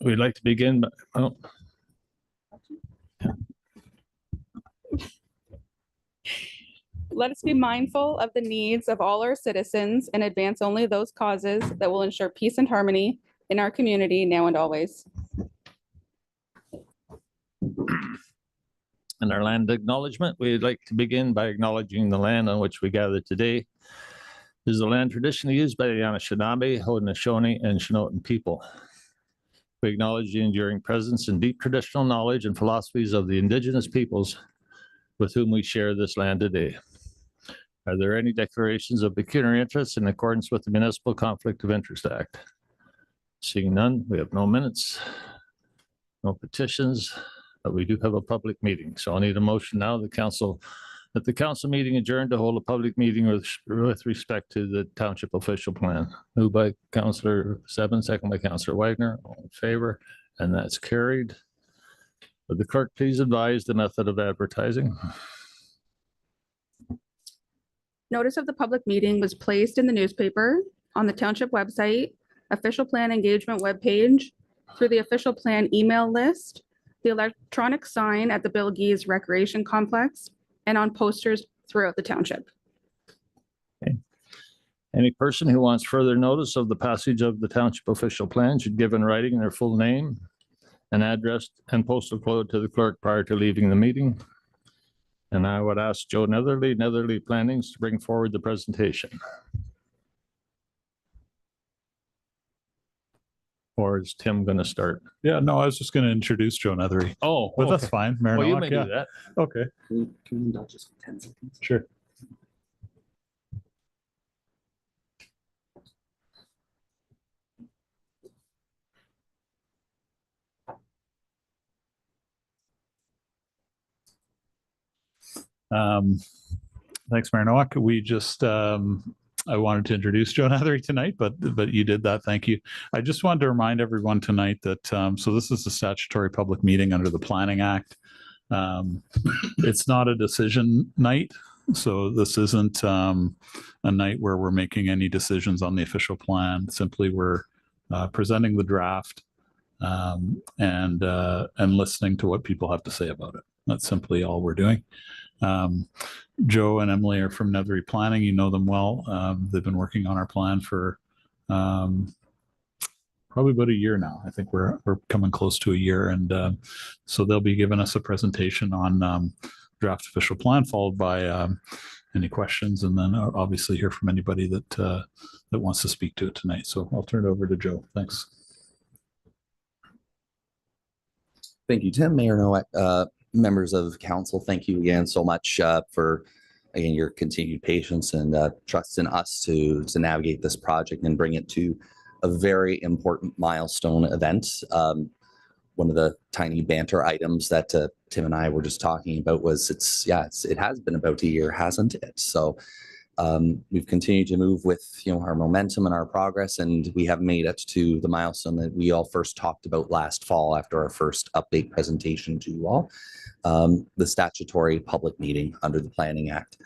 we'd like to begin, but let us be mindful of the needs of all our citizens and advance only those causes that will ensure peace and harmony in our community now and always. in our land acknowledgement, we'd like to begin by acknowledging the land on which we gather today. This is the land traditionally used by the Anishinaabe, Haudenosaunee, and Shinotan people. We acknowledge the enduring presence and deep traditional knowledge and philosophies of the indigenous peoples with whom we share this land today. Are there any declarations of pecuniary interest in accordance with the Municipal Conflict of Interest Act? Seeing none, we have no minutes, no petitions, but we do have a public meeting. So I'll need a motion now. The council meeting adjourned to hold a public meeting with respect to the township official plan. Moved by Councillor Seven, second by Councillor Wagner. All in favor, and that's carried. Would the clerk please advise the method of advertising? Notice of the public meeting was placed in the newspaper, on the township website, official plan engagement webpage, through the official plan email list, the electronic sign at the Bill Gees Recreation Complex, and on posters throughout the township. Okay. Any person who wants further notice of the passage of the township official plan should give in writing their full name and address and postal code to the clerk prior to leaving the meeting. And I would ask Joe Netherly Plannings, to bring forward the presentation. Or is Tim going to start? Yeah, no, I was just going to introduce Joe Nethery. Oh, But that's fine. Well, you may do that. Okay, Can we indulge just for 10 seconds? sure. Thanks, Mayor Nowak. We just, I wanted to introduce Joe Nethery tonight, but you did that. Thank you. I just wanted to remind everyone tonight that, so this is a statutory public meeting under the Planning Act. It's not a decision night. So this isn't a night where we're making any decisions on the official plan. Simply we're presenting the draft and listening to what people have to say about it. That's simply all we're doing. Joe and Emily are from Nethery Planning. You know them well. They've been working on our plan for probably about a year now. I think we're coming close to a year, and so they'll be giving us a presentation on draft official plan, followed by any questions, and then obviously hear from anybody that wants to speak to it tonight. So I'll turn it over to Joe. Thanks. Thank you, Tim. Mayor Nowak, members of council, thank you again so much for again your continued patience and trust in us to navigate this project and bring it to a very important milestone event. One of the tiny banter items that Tim and I were just talking about was it has been about a year, hasn't it? So we've continued to move with our momentum and our progress, and we have made it to the milestone that we all first talked about last fall after our first update presentation to you all, the statutory public meeting under the Planning Act.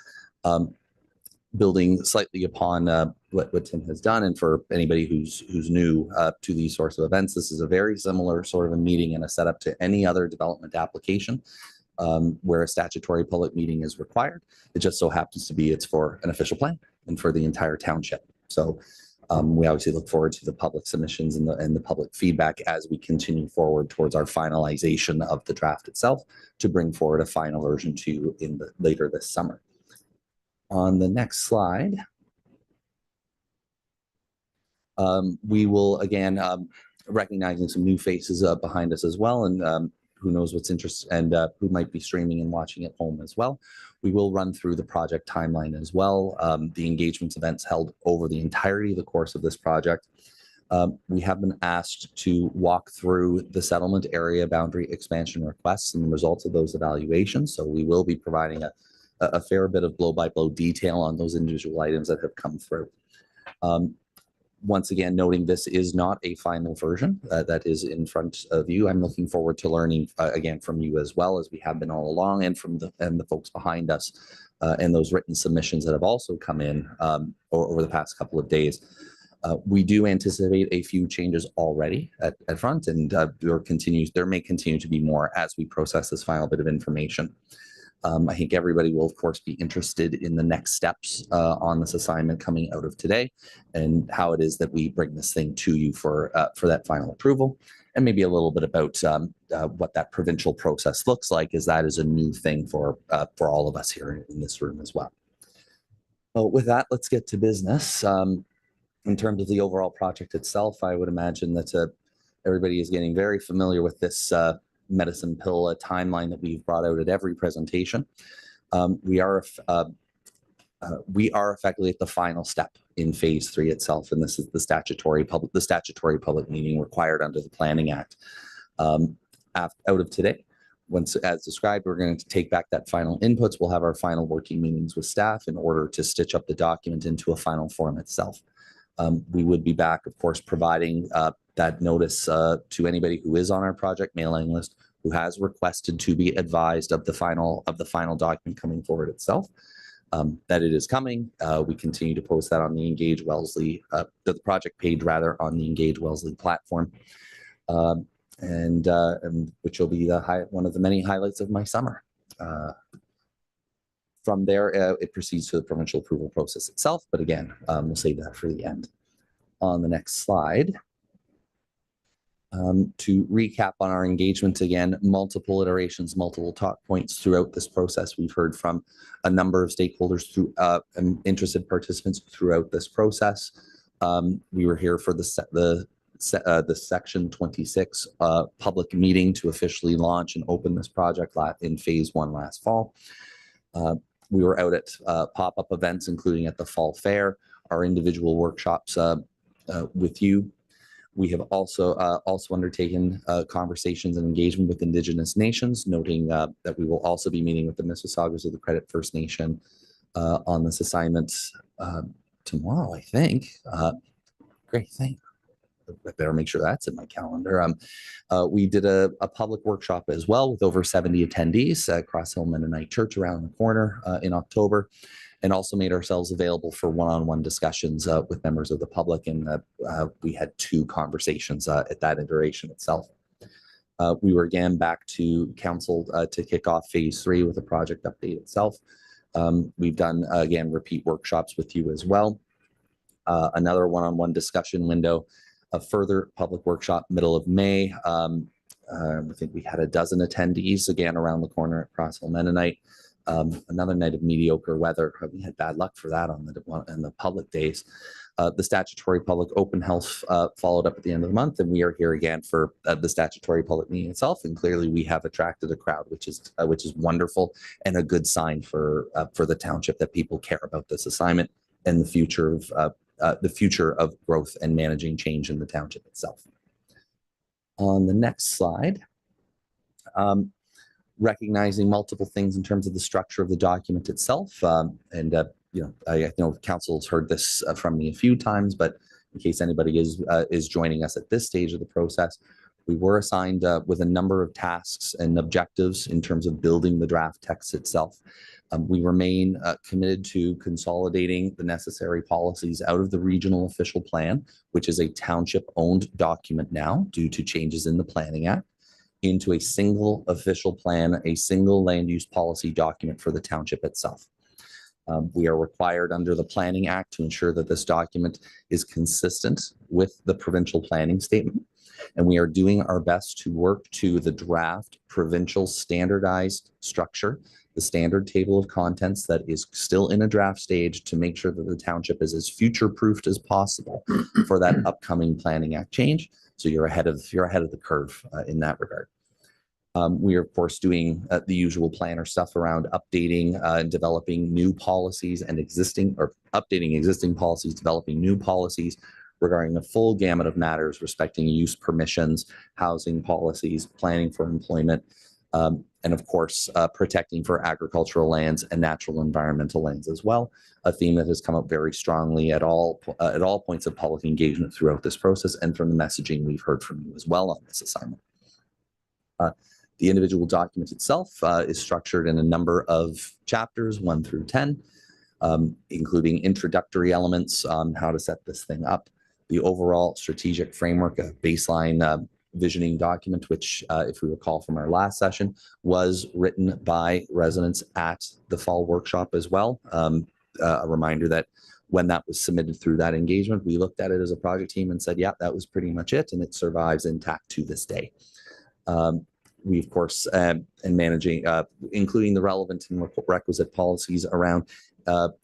Building slightly upon what Tim has done, and for anybody who's new to these sorts of events, this is a very similar sort of a meeting and a setup to any other development application where a statutory public meeting is required. It just so happens to be it's for an official plan and for the entire township. So we obviously look forward to the public submissions and the public feedback as we continue forward towards our finalization of the draft itself to bring forward a final version to you later this summer. On the next slide, we will again recognizing some new faces behind us as well, and who knows what's interested and who might be streaming and watching at home as well. We will run through the project timeline as well. The engagements events held over the entirety of the course of this project. We have been asked to walk through the settlement area boundary expansion requests and the results of those evaluations. So we will be providing a fair bit of blow-by-blow detail on those individual items that have come through. Once again, noting this is not a final version that is in front of you. I'm looking forward to learning again from you as well, as we have been all along, and from the folks behind us and those written submissions that have also come in over the past couple of days. We do anticipate a few changes already at front, and there may continue to be more as we process this final bit of information. I think everybody will, of course, be interested in the next steps on this assignment coming out of today, and how it is that we bring this thing to you for that final approval, and maybe a little bit about what that provincial process looks like, as that is a new thing for all of us here in this room as well. Well, with that, let's get to business. In terms of the overall project itself, I would imagine that everybody is getting very familiar with this medicine pill timeline that we've brought out at every presentation. We are effectively at the final step in phase 3 itself, and this is the statutory public meeting required under the Planning Act. Out of today, once as described, we're going to take back that final inputs. We'll have our final working meetings with staff in order to stitch up the document into a final form itself. We would be back, of course, providing that notice to anybody who is on our project mailing list, who has requested to be advised of the final document coming forward itself, that it is coming. We continue to post that on the Engage Wellesley, the project page rather, on the Engage Wellesley platform, and which will be one of the many highlights of my summer. From there, it proceeds to the provincial approval process itself. But again, we'll save that for the end. On the next slide, to recap on our engagement again, multiple iterations, multiple talk points throughout this process. We've heard from a number of stakeholders and interested participants throughout this process. We were here for the Section 26 public meeting to officially launch and open this project in phase 1 last fall. We were out at pop-up events, including at the Fall Fair, our individual workshops with you. We have also undertaken conversations and engagement with Indigenous nations, noting that we will also be meeting with the Mississaugas of the Credit First Nation on this assignment tomorrow, I think. Great thing. I better make sure that's in my calendar. We did a public workshop as well with over 70 attendees at Cross Hill Mennonite Church around the corner in October, and also made ourselves available for one-on-one discussions with members of the public. And we had 2 conversations at that iteration itself. We were again back to council to kick off phase 3 with a project update itself. We've done, again, repeat workshops with you as well. Another one-on-one discussion window. A further public workshop middle of May. I think we had a dozen attendees again around the corner at Cross Hill Mennonite. Another night of mediocre weather. We had bad luck for that on the public days. The statutory public open house followed up at the end of the month, and we are here again for the statutory public meeting itself. And clearly, we have attracted a crowd, which is wonderful and a good sign for the township that people care about this assignment and the future of growth and managing change in the township itself. On the next slide, recognizing multiple things in terms of the structure of the document itself. I know council's heard this from me a few times, but in case anybody is joining us at this stage of the process, we were assigned with a number of tasks and objectives in terms of building the draft text itself. We remain committed to consolidating the necessary policies out of the regional official plan, which is a township-owned document now due to changes in the Planning Act, into a single official plan, a single land use policy document for the township itself. We are required under the Planning Act to ensure that this document is consistent with the provincial planning statement, and we are doing our best to work to the draft provincial standardized structure, the standard table of contents that is still in a draft stage, to make sure that the township is as future-proofed as possible for that upcoming Planning Act change. So you're ahead of the curve in that regard. We are, of course, doing the usual planner stuff around updating and developing new policies and updating existing policies, developing new policies regarding the full gamut of matters respecting use permissions, housing policies, planning for employment, and of course, protecting for agricultural lands and natural environmental lands as well, a theme that has come up very strongly at all points of public engagement throughout this process and from the messaging we've heard from you as well on this assignment. The individual document itself is structured in a number of chapters, 1 through 10, including introductory elements on how to set this thing up, The overall strategic framework, a baseline visioning document, which if we recall from our last session, was written by residents at the fall workshop as well. A reminder that when that was submitted through that engagement, we looked at it as a project team and said, yeah, that was pretty much it. And it survives intact to this day. We, of course, and managing, including the relevant and requisite policies around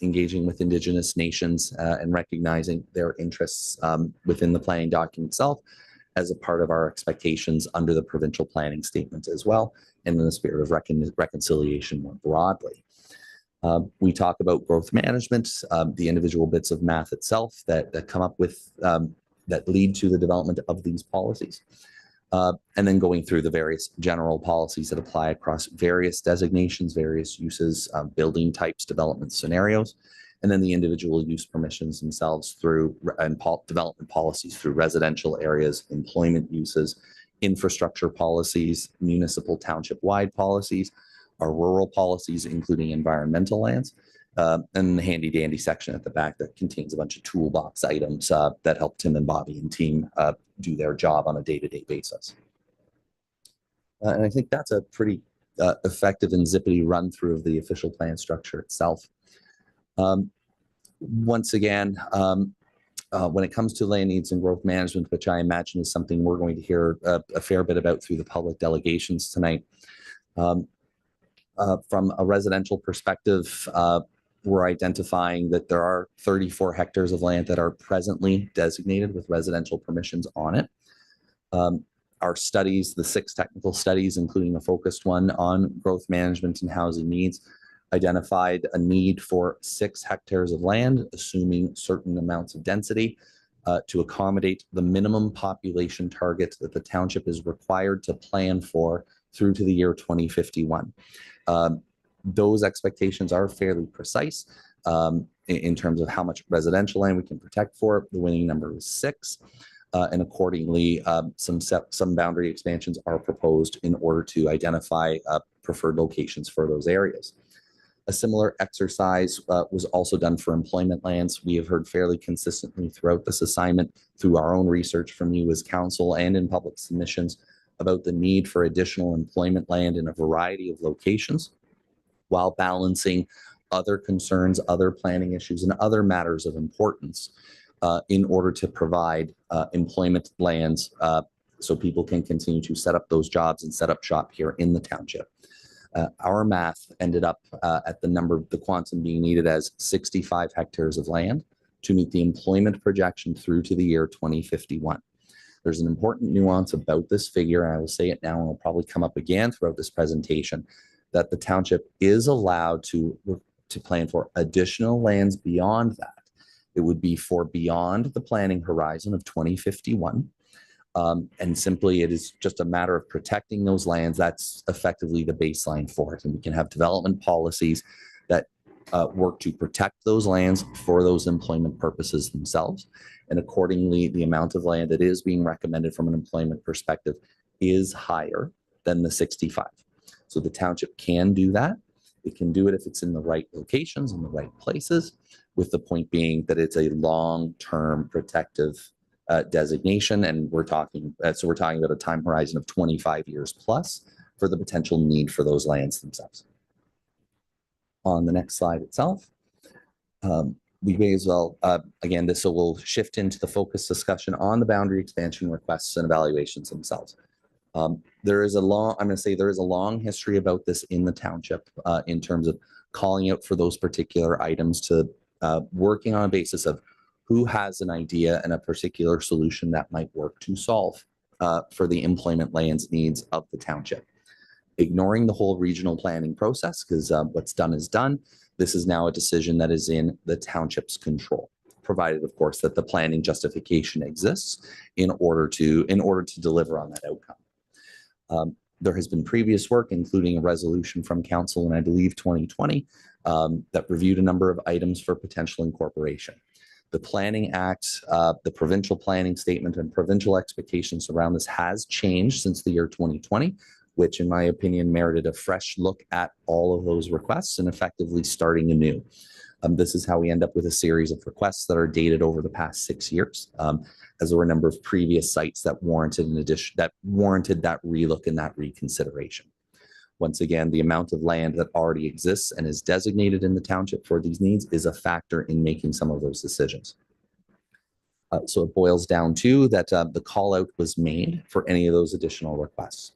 engaging with Indigenous nations and recognizing their interests within the planning document itself as a part of our expectations under the provincial planning statement as well, and in the spirit of reconciliation more broadly. We talk about growth management, the individual bits of math itself that come up with, that lead to the development of these policies. And then going through the various general policies that apply across various designations, various uses, building types, development scenarios, and then the individual use permissions themselves through development policies through residential areas, employment uses, infrastructure policies, municipal township-wide policies, our rural policies, including environmental lands, and the handy dandy section at the back that contains a bunch of toolbox items that help Tim and Bobby and team do their job on a day-to-day basis. And I think that's a pretty effective and zippity run through of the official plan structure itself. Once again, when it comes to land needs and growth management, which I imagine is something we're going to hear a fair bit about through the public delegations tonight, from a residential perspective, we're identifying that there are 34 hectares of land that are presently designated with residential permissions on it. Our studies, the 6 technical studies, including a focused one on growth management and housing needs, identified a need for 6 hectares of land, assuming certain amounts of density, to accommodate the minimum population target that the township is required to plan for through to the year 2051. Those expectations are fairly precise in terms of how much residential land we can protect for. The winning number is 6. And accordingly, some boundary expansions are proposed in order to identify preferred locations for those areas. A similar exercise was also done for employment lands. We have heard fairly consistently throughout this assignment, through our own research from you as council and in public submissions, about the need for additional employment land in a variety of locations, while balancing other concerns, other planning issues, and other matters of importance in order to provide employment lands so people can continue to set up those jobs and set up shop here in the township. Our math ended up at the quantum being needed as 65 hectares of land to meet the employment projection through to the year 2051. There's an important nuance about this figure, and I will say it now, and it'll probably come up again throughout this presentation, that the township is allowed to plan for additional lands beyond that. It would be for beyond the planning horizon of 2051. And simply, it is just a matter of protecting those lands. That's effectively the baseline for it. And we can have development policies that work to protect those lands for those employment purposes themselves. And accordingly, the amount of land that is being recommended from an employment perspective is higher than the 65. So the township can do that. It can do it if it's in the right locations, in the right places, with the point being that it's a long-term protective designation. And we're talking about a time horizon of 25 years plus for the potential need for those lands themselves. On the next slide itself, we may as well, again, this will shift into the focus discussion on the boundary expansion requests and evaluations themselves. There is a long history about this in the township in terms of calling out for those particular items to working on a basis of who has an idea and a particular solution that might work to solve for the employment lands needs of the township. Ignoring the whole regional planning process, because what's done is done. This is now a decision that is in the township's control, provided, of course, that the planning justification exists in order to deliver on that outcome. There has been previous work, including a resolution from council in, I believe, 2020, that reviewed a number of items for potential incorporation. The Planning Act, the provincial planning statement, and provincial expectations around this has changed since the year 2020, which in my opinion merited a fresh look at all of those requests and effectively starting anew. This is how we end up with a series of requests that are dated over the past 6 years, as there were a number of previous sites that warranted that relook and that reconsideration. Once again, the amount of land that already exists and is designated in the township for these needs is a factor in making some of those decisions. So it boils down to that the call out was made for any of those additional requests.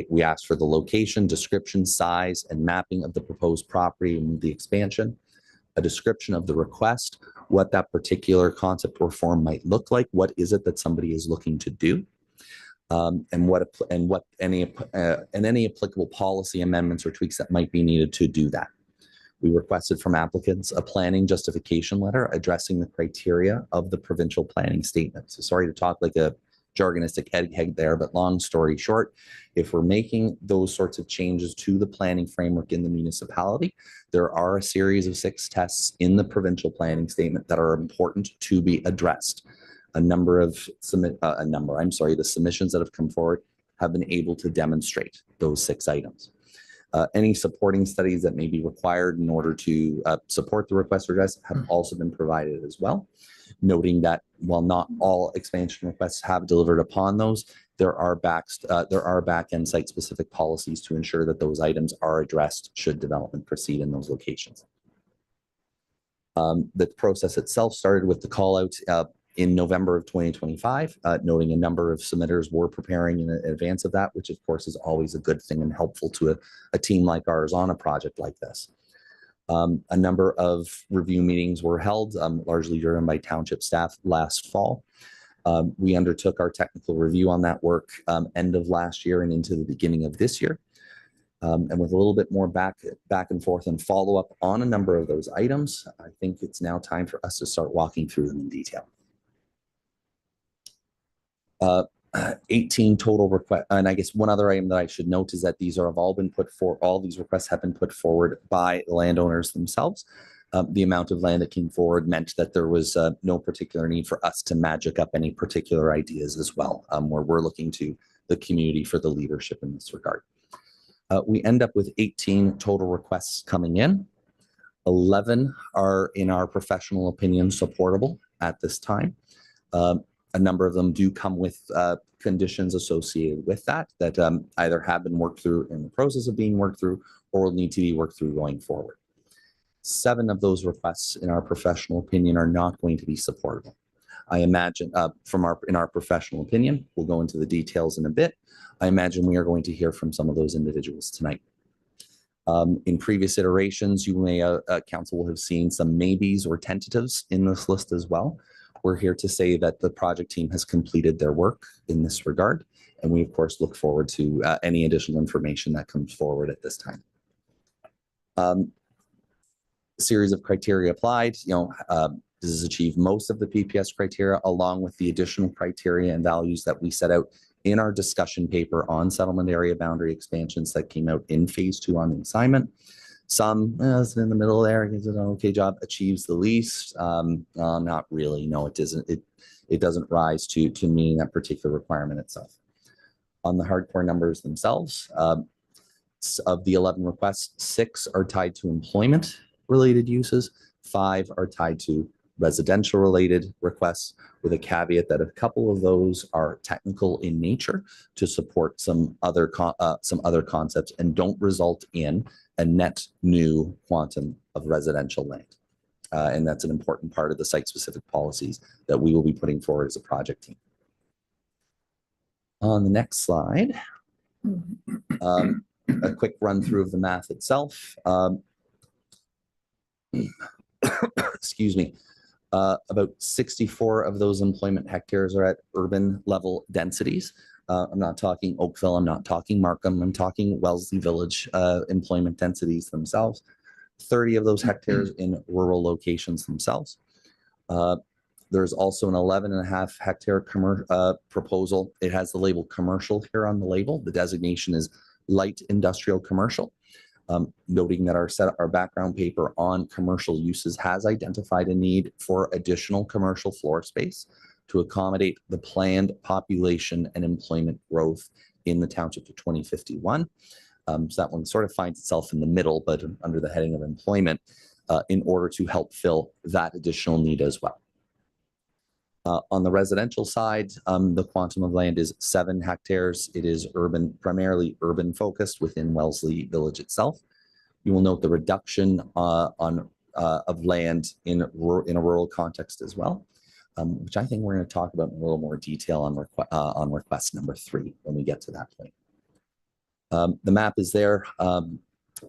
We asked for the location, description, size, and mapping of the proposed property and the expansion, a description of the request, what that particular concept or form might look like, what is it that somebody is looking to do, and any applicable policy amendments or tweaks that might be needed to do that. We requested from applicants a planning justification letter addressing the criteria of the provincial planning statement. So sorry to talk like a jargonistic egg there, but long story short, if we're making those sorts of changes to the planning framework in the municipality, there are a series of 6 tests in the provincial planning statement that are important to be addressed. The submissions that have come forward have been able to demonstrate those 6 items. Any supporting studies that may be required in order to support the request for address have also been provided as well, noting that while not all expansion requests have delivered upon those, there are back-end site-specific policies to ensure that those items are addressed should development proceed in those locations. The process itself started with the call-out in November of 2025, noting a number of submitters were preparing in advance of that, which of course is always a good thing and helpful to a team like ours on a project like this. A number of review meetings were held, largely driven by township staff last fall. We undertook our technical review on that work end of last year and into the beginning of this year. And with a little bit more back and forth and follow up on a number of those items, I think it's now time for us to start walking through them in detail. 18 total requests, and I guess one other item that I should note is that all these requests have been put forward by the landowners themselves. The amount of land that came forward meant that there was no particular need for us to magic up any particular ideas as well, where we're looking to the community for the leadership in this regard. We end up with 18 total requests coming in. 11 are, in our professional opinion, supportable at this time. A number of them do come with conditions associated with that either have been worked through in the process of being worked through or will need to be worked through going forward. 7 of those requests, in our professional opinion, are not going to be supportable. I imagine in our professional opinion, we'll go into the details in a bit. I imagine we are going to hear from some of those individuals tonight. In previous iterations, you may, council will have seen some maybes or tentatives in this list as well. We're here to say that the project team has completed their work in this regard, and we of course look forward to any additional information that comes forward at this time. Series of criteria applied, does this achieve most of the PPS criteria along with the additional criteria and values that we set out in our discussion paper on settlement area boundary expansions that came out in phase 2 on the assignment. Some it's in the middle there, gives it an okay job, achieves the least. Not really. No, it doesn't. It doesn't rise to meeting that particular requirement itself. On the hardcore numbers themselves, of the 11 requests, 6 are tied to employment-related uses, 5 are tied to residential-related requests, with a caveat that a couple of those are technical in nature to support some other concepts and don't result in a net new quantum of residential land. And that's an important part of the site-specific policies that we will be putting forward as a project team. On the next slide, a quick run through of the math itself. Excuse me. About 64 of those employment hectares are at urban level densities. I'm not talking Oakville, I'm not talking Markham, I'm talking Wellesley Village employment densities themselves. 30 of those hectares in rural locations themselves. There's also an 11.5 hectare proposal. It has the label commercial here on the label. The designation is light industrial commercial. Noting that our background paper on commercial uses has identified a need for additional commercial floor space to accommodate the planned population and employment growth in the township to 2051. So that one sort of finds itself in the middle, but under the heading of employment. in order to help fill that additional need as well. On the residential side, the quantum of land is 7 hectares. It is urban, primarily urban focused within Wellesley Village itself. You will note the reduction of land in a rural context as well, which I think we're going to talk about in a little more detail on request number 3 when we get to that point. The map is there.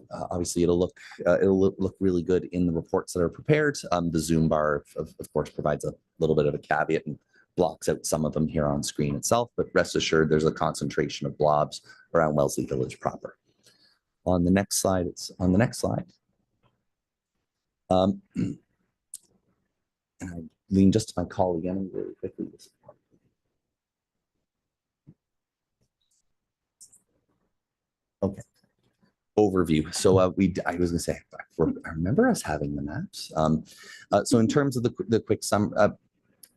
Obviously, it'll look really good in the reports that are prepared. The zoom bar, of course, provides a little bit of a caveat and blocks out some of them here on screen itself. But rest assured, there's a concentration of blobs around Wellesley Village proper. On the next slide, it's on the next slide. And I lean just to my colleague Emily really quickly. Okay. Overview. So I was going to say, I remember us having the maps. So in terms of the quick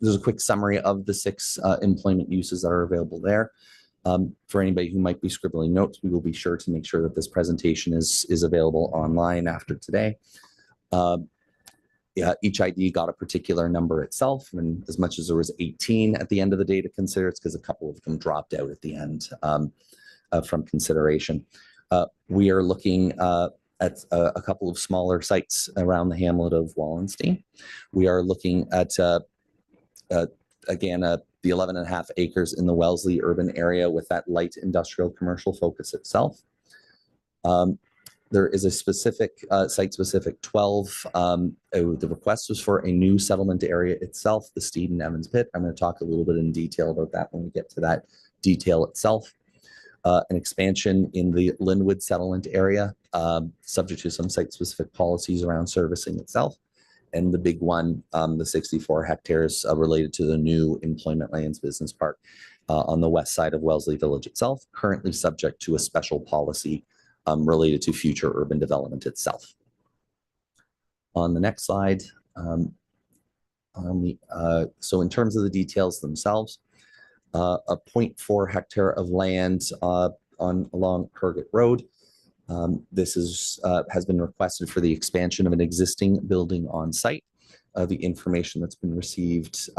there's a quick summary of the 6 employment uses that are available there. For anybody who might be scribbling notes, we will be sure to make sure that this presentation is available online after today. Yeah, each ID got a particular number itself, and as much as there was 18 at the end of the day to consider, it's because a couple of them dropped out at the end from consideration. We are looking at a couple of smaller sites around the hamlet of Wallenstein. We are looking at, again, the 11.5 acres in the Wellesley urban area with that light industrial commercial focus itself. There is a specific site-specific 12. The request was for a new settlement area itself, the Steed and Evans Pit. I'm going to talk a little bit in detail about that when we get to that detail itself. An expansion in the Linwood settlement area, subject to some site-specific policies around servicing itself. And the big one, the 64 hectares related to the new Employment Lands Business Park on the west side of Wellesley Village itself, currently subject to a special policy related to future urban development itself. On the next slide, so in terms of the details themselves, a 0.4 hectare of land along Purgate Road. This has been requested for the expansion of an existing building on site. The information that's been received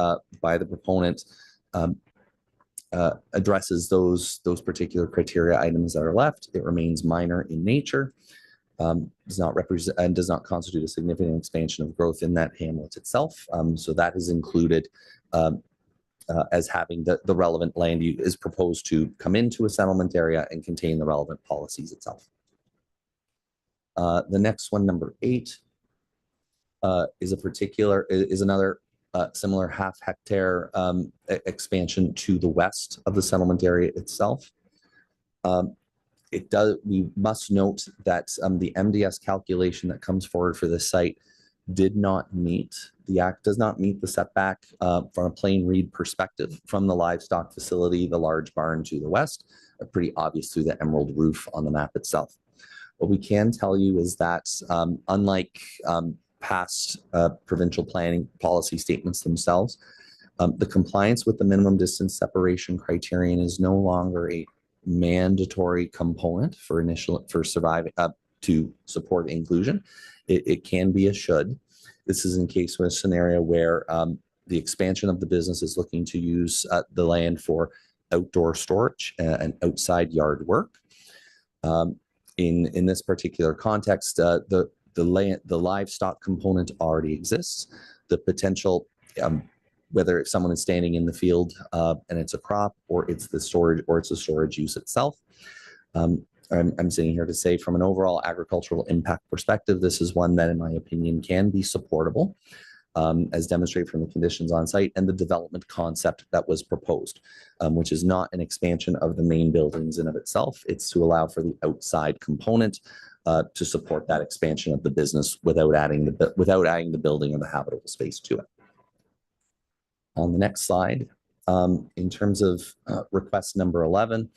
by the proponent addresses those particular criteria items that are left. It remains minor in nature, does not represent and does not constitute a significant expansion of growth in that hamlet itself. So that is included as having the relevant land is proposed to come into a settlement area and contain the relevant policies itself. The next one, number 8, is another similar half hectare expansion to the west of the settlement area itself. We must note that the MDS calculation that comes forward for this site did not meet, the act does not meet the setback from a plain read perspective from the livestock facility, the large barn to the west, pretty obvious through the emerald roof on the map itself. What we can tell you is that unlike past provincial planning policy statements themselves, the compliance with the minimum distance separation criterion is no longer a mandatory component for surviving to support inclusion. It can be a should. This is in case of a scenario where the expansion of the business is looking to use the land for outdoor storage and outside yard work. In this particular context, the livestock component already exists. The potential, whether if someone is standing in the field and it's a crop, or it's the storage, or it's a storage use itself. I'm sitting here to say, from an overall agricultural impact perspective, this is one that, in my opinion, can be supportable, as demonstrated from the conditions on site and the development concept that was proposed, which is not an expansion of the main buildings in of itself. It's to allow for the outside component to support that expansion of the business without adding the building or the habitable space to it. On the next slide, in terms of request number 11,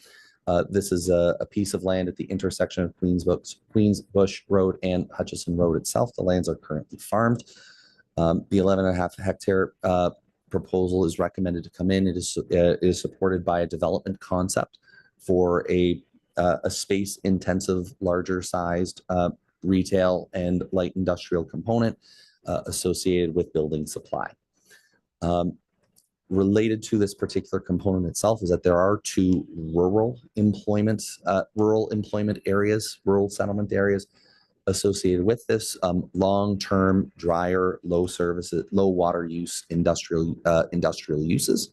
this is a piece of land at the intersection of Queensbush Road and Hutchison Road itself. The lands are currently farmed. The 11.5 hectare proposal is recommended to come in. It is supported by a development concept for a space-intensive, larger-sized retail, and light industrial component associated with building supply. Related to this particular component itself is that there are two rural employment areas, rural settlement areas associated with this, long-term, drier, low water use industrial uses.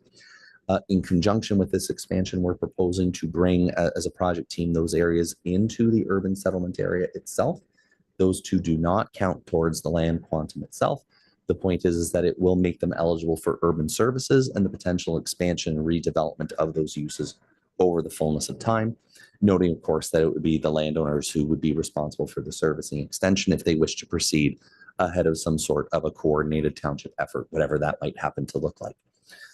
In conjunction with this expansion, we're proposing to bring, as a project team, those areas into the urban settlement area itself. Those two do not count towards the land quantum itself. The point is that it will make them eligible for urban services and the potential expansion and redevelopment of those uses over the fullness of time. Noting, of course, that it would be the landowners who would be responsible for the servicing extension if they wish to proceed ahead of some sort of a coordinated township effort, whatever that might happen to look like.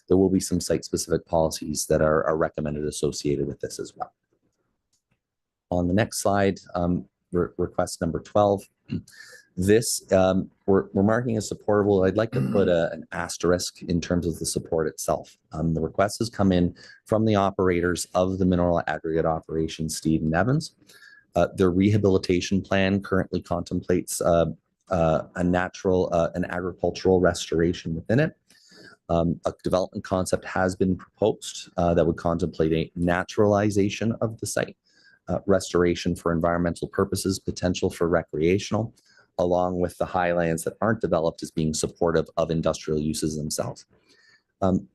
There will be some site-specific policies that are recommended associated with this as well. On the next slide, request number 12. This we're marking as supportable. I'd like to put an asterisk in terms of the support itself. The request has come in from the operators of the mineral aggregate operation, Steve and Evans. Their rehabilitation plan currently contemplates an agricultural restoration within it. A development concept has been proposed that would contemplate a naturalization of the site, restoration for environmental purposes, potential for recreational, along with the highlands that aren't developed as being supportive of industrial uses themselves.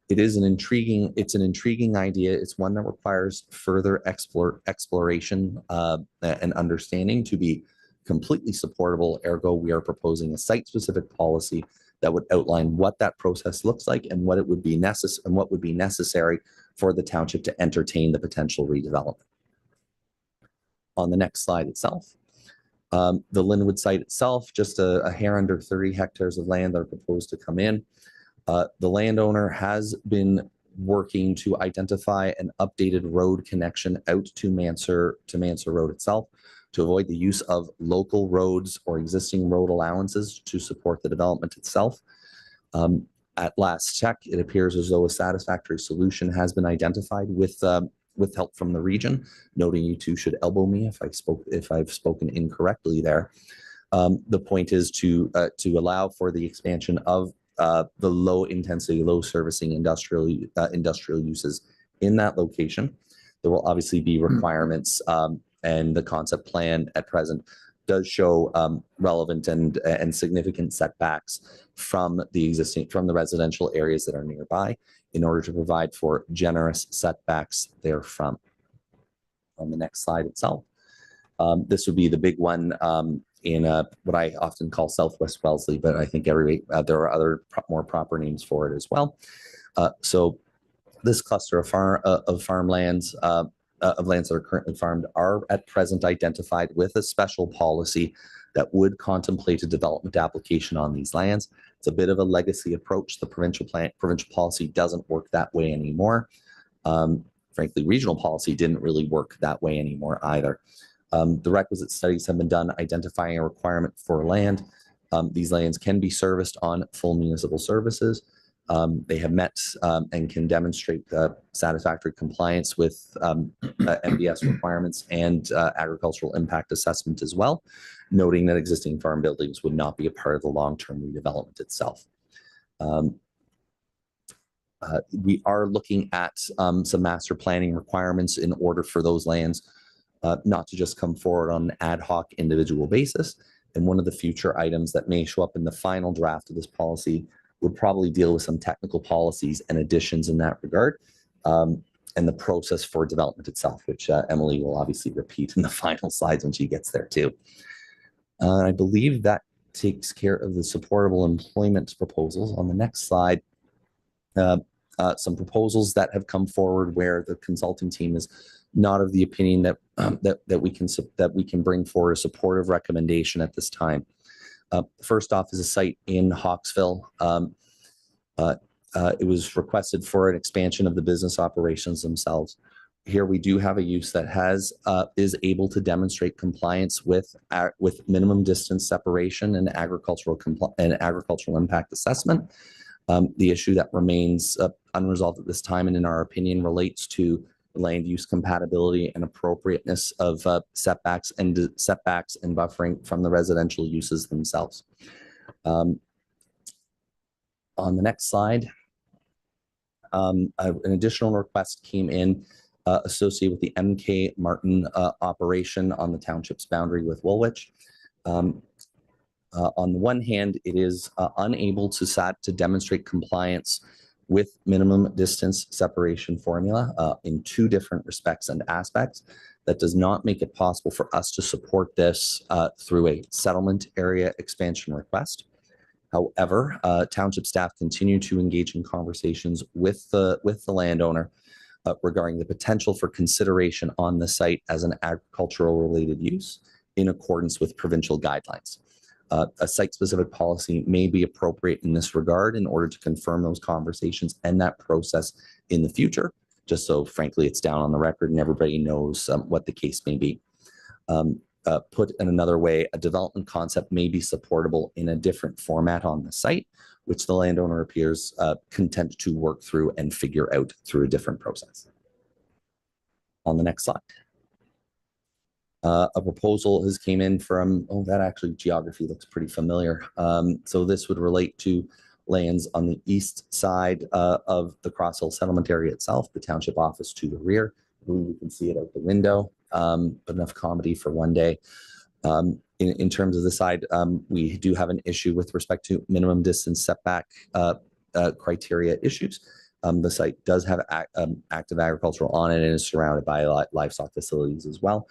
It's an intriguing idea. It's one that requires further exploration and understanding to be completely supportable. Ergo, we are proposing a site-specific policy that would outline what that process looks like and what would be necessary for the township to entertain the potential redevelopment. On the next slide itself, the Linwood site itself, just a hair under 30 hectares of land that are proposed to come in. The landowner has been working to identify an updated road connection out to Mansur Road itself to avoid the use of local roads or existing road allowances to support the development itself. At last check, it appears as though a satisfactory solution has been identified with help from the region. Noting you two should elbow me if I've spoken incorrectly there. The point is to allow for the expansion of the low intensity, low servicing industrial uses in that location. There will obviously be requirements, and the concept plan at present does show relevant and significant setbacks from the residential areas that are nearby in order to provide for generous setbacks therefrom. On the next slide itself, this would be the big one in what I often call Southwest Wellesley, but I think there are other more proper names for it as well. So this cluster of farmlands, of lands that are currently farmed, are at present identified with a special policy that would contemplate a development application on these lands. It's a bit of a legacy approach. The provincial policy doesn't work that way anymore. Frankly, regional policy didn't really work that way anymore either. The requisite studies have been done identifying a requirement for land. These lands can be serviced on full municipal services. They have met and can demonstrate satisfactory compliance with MDS requirements and agricultural impact assessment as well, noting that existing farm buildings would not be a part of the long-term redevelopment itself. We are looking at some master planning requirements in order for those lands not to just come forward on an ad hoc individual basis. And one of the future items that may show up in the final draft of this policy would probably deal with some technical policies and additions in that regard, and the process for development itself, which Emily will obviously repeat in the final slides when she gets there too. I believe that takes care of the supportable employment proposals. On the next slide, some proposals that have come forward where the consulting team is not of the opinion that that we can bring forward a supportive recommendation at this time. First off is a site in Hawksville. It was requested for an expansion of the business operations themselves. Here we do have a use that is able to demonstrate compliance with minimum distance separation and agricultural impact assessment. The issue that remains unresolved at this time, and in our opinion, relates to land use compatibility and appropriateness of setbacks and buffering from the residential uses themselves. On the next slide, an additional request came in associated with the MK Martin operation on the township's boundary with Woolwich. On the one hand, it is unable to demonstrate compliance with minimum distance separation formula in two different respects and aspects. That does not make it possible for us to support this through a settlement area expansion request. However, township staff continue to engage in conversations with the landowner regarding the potential for consideration on the site as an agricultural related use in accordance with provincial guidelines. A site-specific policy may be appropriate in this regard in order to confirm those conversations and that process in the future, just so frankly it's down on the record and everybody knows what the case may be. Put in another way, a development concept may be supportable in a different format on the site, which the landowner appears content to work through and figure out through a different process. On the next slide. A proposal has came in from, oh, that actually geography looks pretty familiar. So this would relate to lands on the east side of the Cross Hill settlement area itself, the township office to the rear. I believe you can see it out the window, but enough comedy for one day. In terms of the side, we do have an issue with respect to minimum distance setback criteria issues. The site does have active agricultural on it and is surrounded by livestock facilities as well.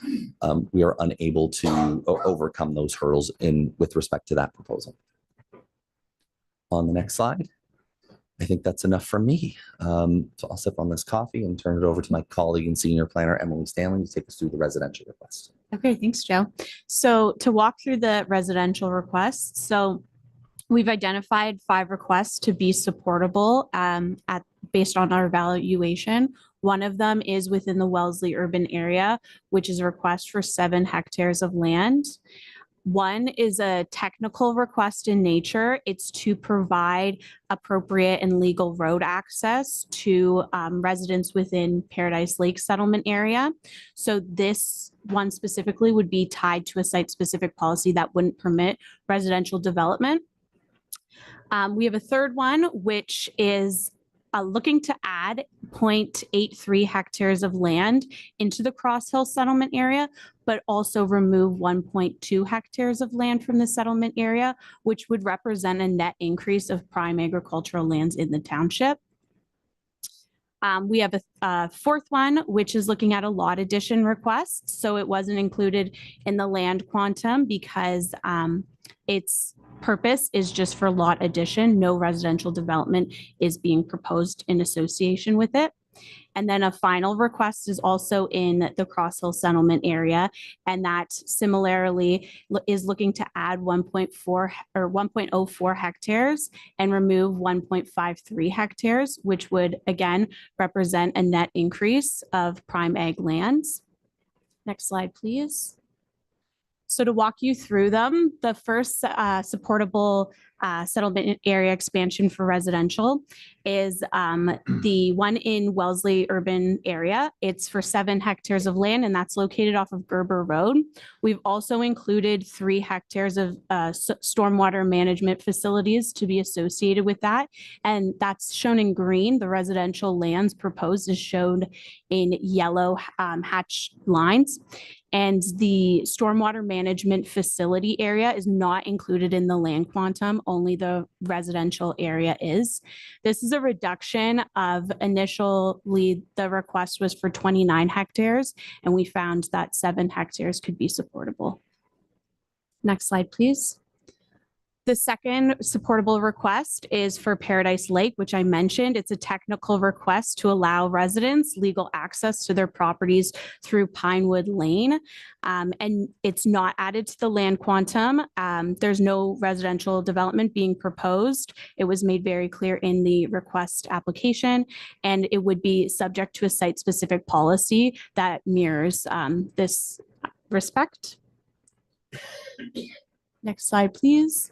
We are unable to overcome those hurdles with respect to that proposal. On the next slide, I think that's enough from me. So I'll sip on this coffee and turn it over to my colleague and senior planner, Emily Stanley, to take us through the residential request. Okay, thanks, Joe. So to walk through the residential requests, so we've identified 5 requests to be supportable based on our evaluation. One of them is within the Wellesley urban area, which is a request for 7 hectares of land. One is a technical request in nature. It's to provide appropriate and legal road access to residents within Paradise Lake settlement area. So this one specifically would be tied to a site-specific policy that wouldn't permit residential development. We have a third one, which is looking to add 0.83 hectares of land into the Cross Hill settlement area, but also remove 1.2 hectares of land from the settlement area, which would represent a net increase of prime agricultural lands in the township. We have a fourth one, which is looking at a lot addition request. So it wasn't included in the land quantum because its purpose is just for lot addition. No residential development is being proposed in association with it. And then a final request is also in the Cross Hill settlement area. And that similarly is looking to add 1.4 or 1.04 hectares and remove 1.53 hectares, which would again represent a net increase of prime ag lands. Next slide, please. So to walk you through them, the first supportable settlement area expansion for residential is the one in Wellesley urban area. It's for 7 hectares of land, and that's located off of Gerber Road. We've also included 3 hectares of stormwater management facilities to be associated with that. And that's shown in green. The residential lands proposed is shown in yellow hatched lines. And the stormwater management facility area is not included in the land quantum, only the residential area is. This is a reduction of initially the request was for 29 hectares, and we found that 7 hectares could be supportable. Next slide, please. The second supportable request is for Paradise Lake, which I mentioned. It's a technical request to allow residents legal access to their properties through Pinewood Lane. And it's not added to the land quantum. There's no residential development being proposed. It was made very clear in the request application, and it would be subject to a site-specific policy that mirrors this respect. Next slide, please.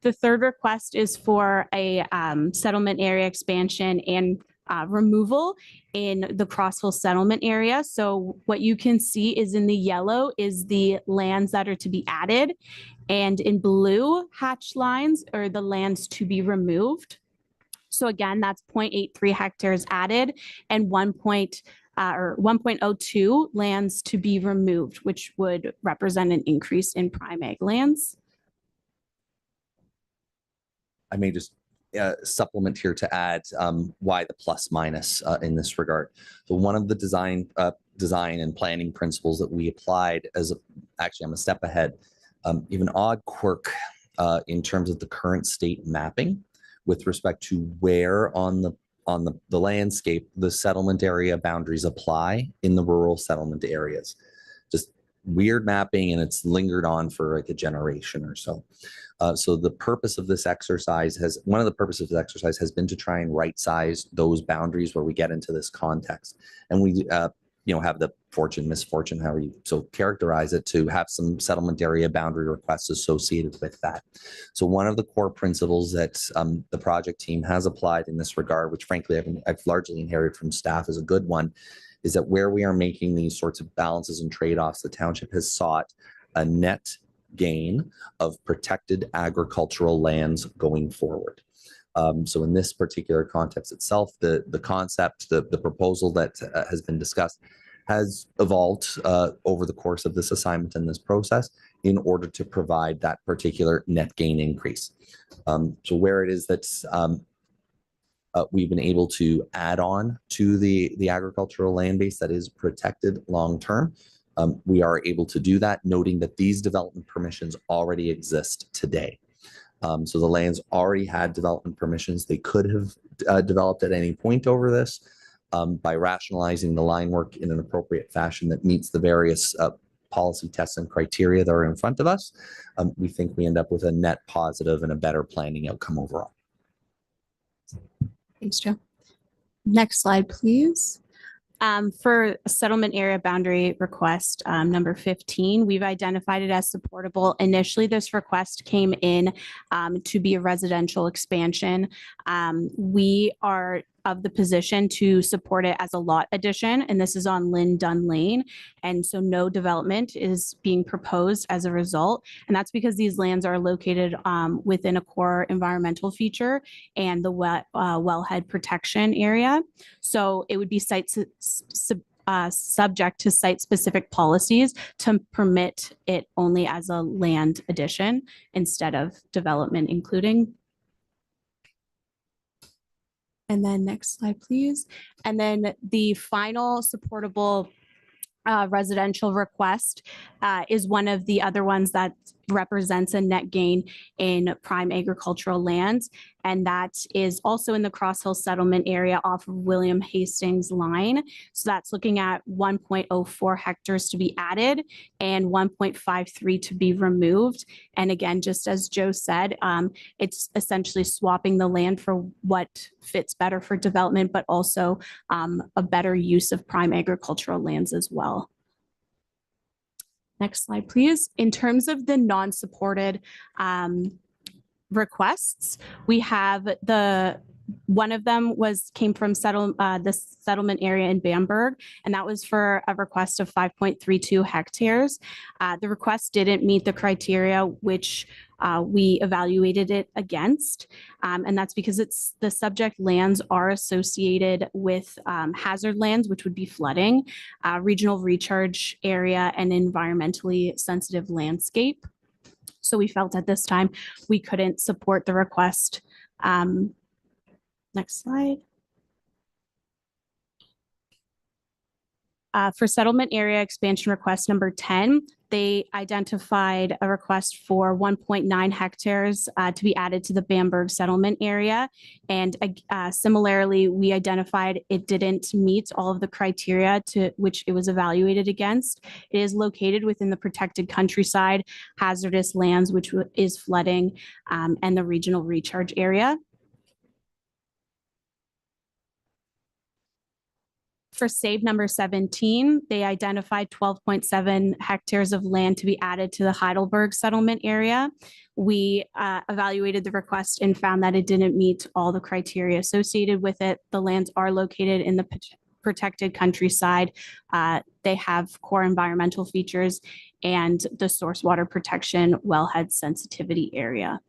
The third request is for a settlement area expansion and removal in the Crossville settlement area. So what you can see is in the yellow is the lands that are to be added, and in blue hatched lines are the lands to be removed. So again, that's 0.83 hectares added and 1.02 lands to be removed, which would represent an increase in prime ag lands. I may just supplement here to add why the plus minus in this regard. So one of the design and planning principles that we applied actually I'm a step ahead, even odd quirk in terms of the current state mapping with respect to where on the landscape the settlement area boundaries apply in the rural settlement areas. Just weird mapping, and it's lingered on for like a generation or so. So the purpose of this exercise one of the purposes of the exercise has been to try and right size those boundaries where we get into this context. And we have the misfortune, however you so characterize it, to have some settlement area boundary requests associated with that. So one of the core principles that the project team has applied in this regard, which frankly I've largely inherited from staff, is a good one, is that where we are making these sorts of balances and trade-offs, the township has sought a net gain of protected agricultural lands going forward. So in this particular context itself, the concept, the proposal that has been discussed has evolved over the course of this assignment and this process in order to provide that particular net gain increase. So where it is that we've been able to add on to the agricultural land base that is protected long-term, we are able to do that, noting that these development permissions already exist today. So the lands already had development permissions. They could have developed at any point over this by rationalizing the line work in an appropriate fashion that meets the various policy tests and criteria that are in front of us. We think we end up with a net positive and a better planning outcome overall. Thanks, Joe. Next slide, please. For a settlement area boundary request, number 15, we've identified it as supportable. Initially, this request came in to be a residential expansion. We are of the position to support it as a lot addition, and this is on Lynn Dunn Lane. And so no development is being proposed as a result. And that's because these lands are located within a core environmental feature and the wellhead protection area. So it would be subject to site-specific policies to permit it only as a land addition instead of development including. And then next slide, please. And then the final supportable residential request is one of the other ones that represents a net gain in prime agricultural lands. And that is also in the Cross Hill settlement area off of William Hastings line. So that's looking at 1.04 hectares to be added and 1.53 to be removed. And again, just as Joe said, it's essentially swapping the land for what fits better for development, but also a better use of prime agricultural lands as well. Next slide, please. In terms of the non-supported requests, we have one of them came from the settlement area in Bamberg, and that was for a request of 5.32 hectares. The request didn't meet the criteria which we evaluated it against, and that's because the subject lands are associated with hazard lands, which would be flooding, regional recharge area, and environmentally sensitive landscape. So we felt at this time we couldn't support the request. Next slide. For settlement area expansion request number 10, they identified a request for 1.9 hectares to be added to the Bamberg settlement area. And similarly, we identified it didn't meet all of the criteria to which it was evaluated against. It is located within the protected countryside, hazardous lands, which is flooding, and the regional recharge area. For save number 17, they identified 12.7 hectares of land to be added to the Heidelberg settlement area. We evaluated the request and found that it didn't meet all the criteria associated with it. The lands are located in the protected countryside. They have core environmental features and the source water protection wellhead sensitivity area.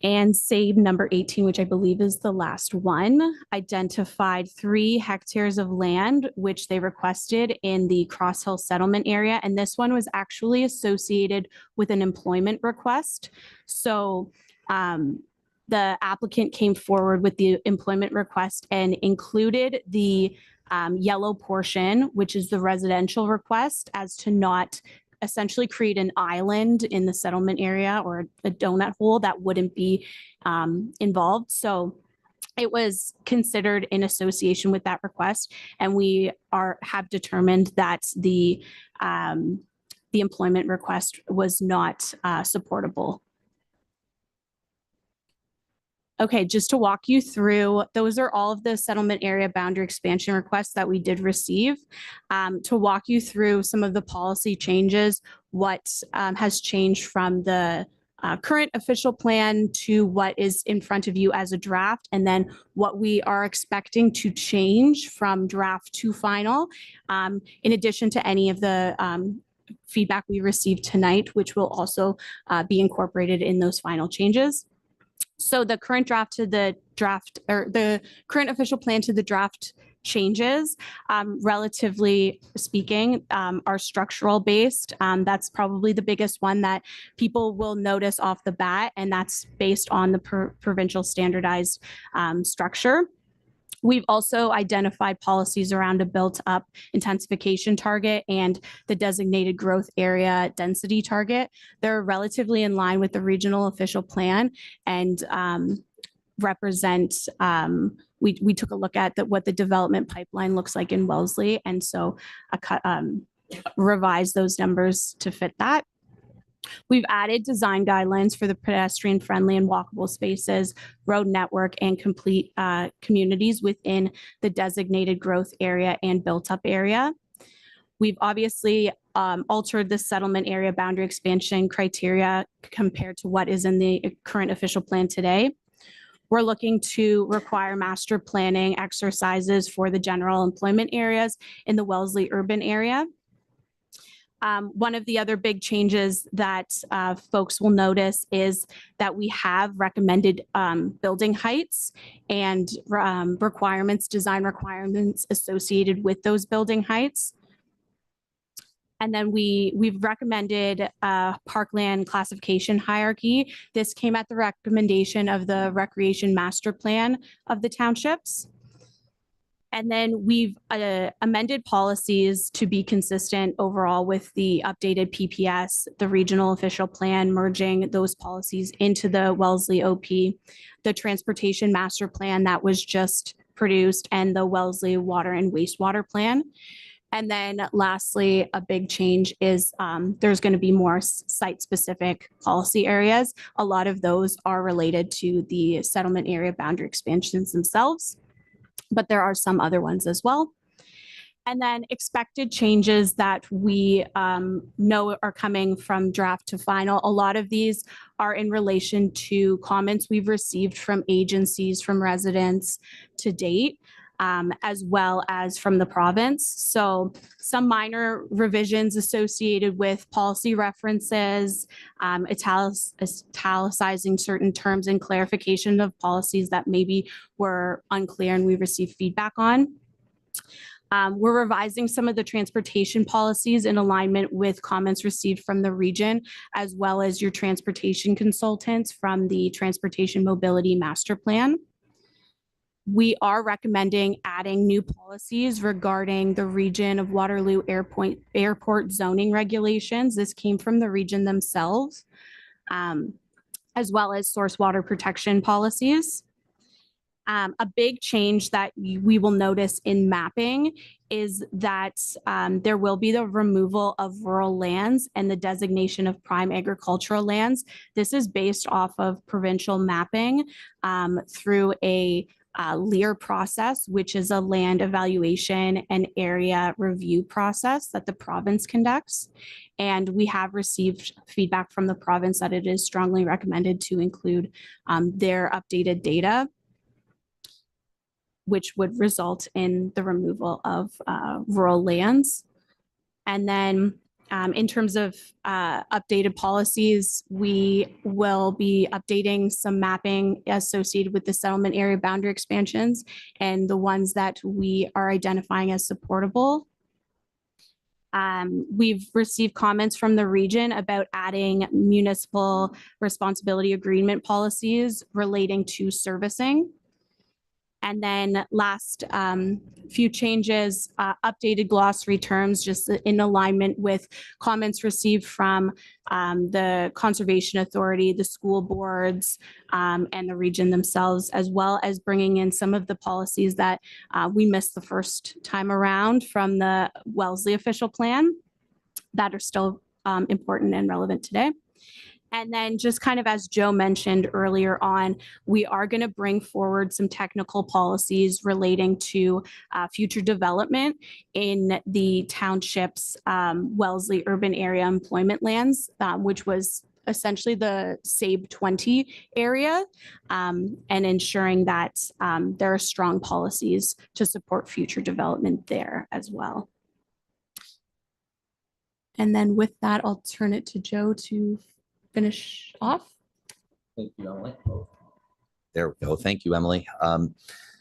And save number 18, which I believe is the last one, identified 3 hectares of land, which they requested in the Cross Hill settlement area. And this one was actually associated with an employment request. So the applicant came forward with the employment request and included the yellow portion, which is the residential request, as to not essentially create an island in the settlement area or a donut hole that wouldn't be involved. So it was considered in association with that request, and we have determined that the employment request was not supportable. Okay, just to walk you through, those are all of the settlement area boundary expansion requests that we did receive. To walk you through some of the policy changes, what has changed from the current official plan to what is in front of you as a draft, and then what we are expecting to change from draft to final, in addition to any of the feedback we received tonight, which will also be incorporated in those final changes. So the current draft to the draft, or the current official plan to the draft changes, relatively speaking, are structural based. That's probably the biggest one that people will notice off the bat, and that's based on the provincial standardized structure. We've also identified policies around a built-up intensification target and the designated growth area density target. They're relatively in line with the regional official plan and represent, we took a look at what the development pipeline looks like in Wellesley, and so revised those numbers to fit that. We've added design guidelines for the pedestrian-friendly and walkable spaces, road network, and complete communities within the designated growth area and built-up area. We've obviously altered the settlement area boundary expansion criteria compared to what is in the current official plan today. We're looking to require master planning exercises for the general employment areas in the Wellesley urban area. One of the other big changes that folks will notice is that we have recommended building heights and requirements, design requirements associated with those building heights. And then we've recommended parkland classification hierarchy. This came at the recommendation of the Recreation Master Plan of the townships. And then we've amended policies to be consistent overall with the updated PPS, the regional official plan, merging those policies into the Wellesley OP, the transportation master plan that was just produced, and the Wellesley water and wastewater plan. And then lastly, a big change is there's going to be more site-specific policy areas. A lot of those are related to the settlement area boundary expansions themselves, but there are some other ones as well. And then expected changes that we know are coming from draft to final. A lot of these are in relation to comments we've received from agencies, from residents to date, as well as from the province. So some minor revisions associated with policy references, italicizing certain terms, and clarification of policies that maybe were unclear and we received feedback on. We're revising some of the transportation policies in alignment with comments received from the region, as well as your transportation consultants from the Transportation Mobility Master Plan. We are recommending adding new policies regarding the region of Waterloo Airport zoning regulations. This came from the region themselves, as well as source water protection policies. A big change that we will notice in mapping is that there will be the removal of rural lands and the designation of prime agricultural lands. This is based off of provincial mapping through a LEAR process, which is a land evaluation and area review process that the province conducts. And we have received feedback from the province that it is strongly recommended to include their updated data, which would result in the removal of rural lands. And then in terms of updated policies, we will be updating some mapping associated with the settlement area boundary expansions and the ones that we are identifying as supportable. We've received comments from the region about adding municipal responsibility agreement policies relating to servicing. And then last few changes, updated glossary terms, just in alignment with comments received from the Conservation Authority, the school boards, and the region themselves, as well as bringing in some of the policies that we missed the first time around from the Wellesley official plan that are still important and relevant today. And then just kind of as Joe mentioned earlier on, we are going to bring forward some technical policies relating to future development in the township's Wellesley urban area employment lands, which was essentially the SABE 20 area, and ensuring that there are strong policies to support future development there as well. And then with that, I'll turn it to Joe to finish off. Thank you, Emily. There we go. Thank you, Emily.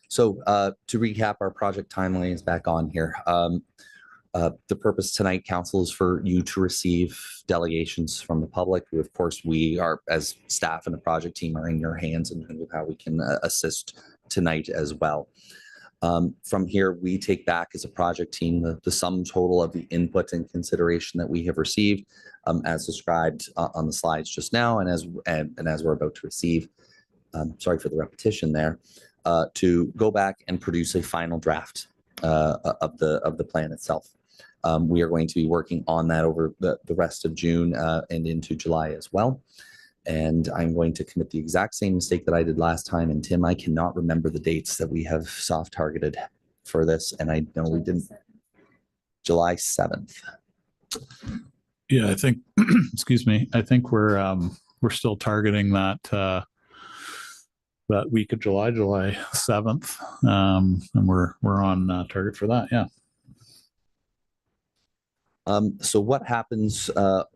So to recap, our project timeline is back on here. The purpose tonight, council, is for you to receive delegations from the public. Of course, we are, as staff and the project team, are in your hands in terms of how we can assist tonight as well. From here, we take back as a project team the sum total of the input and consideration that we have received, as described on the slides just now, and as we're about to receive. Sorry for the repetition there. To go back and produce a final draft of the plan itself. We are going to be working on that over the rest of June and into July as well. And I'm going to commit the exact same mistake that I did last time. And Tim, I cannot remember the dates that we have soft targeted for this. And I know we didn't. July 7th. Yeah, I think, excuse me, I think we're still targeting that that week of July 7th. And we're on target for that. Yeah. So what happens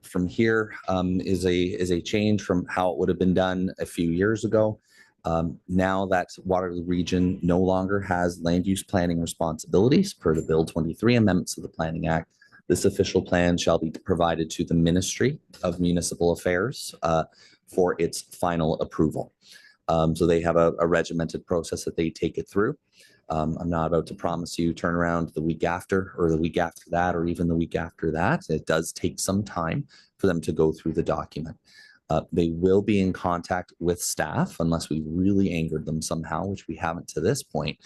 from here is a change from how it would have been done a few years ago. Now that Waterloo Region no longer has land use planning responsibilities per the Bill 23 amendments of the Planning Act, this official plan shall be provided to the Ministry of Municipal Affairs for its final approval. So they have a regimented process that they take it through. I'm not about to promise you turn around the week after or the week after that or even the week after that. It does take some time for them to go through the document. They will be in contact with staff unless we really angered them somehow, which we haven't to this point,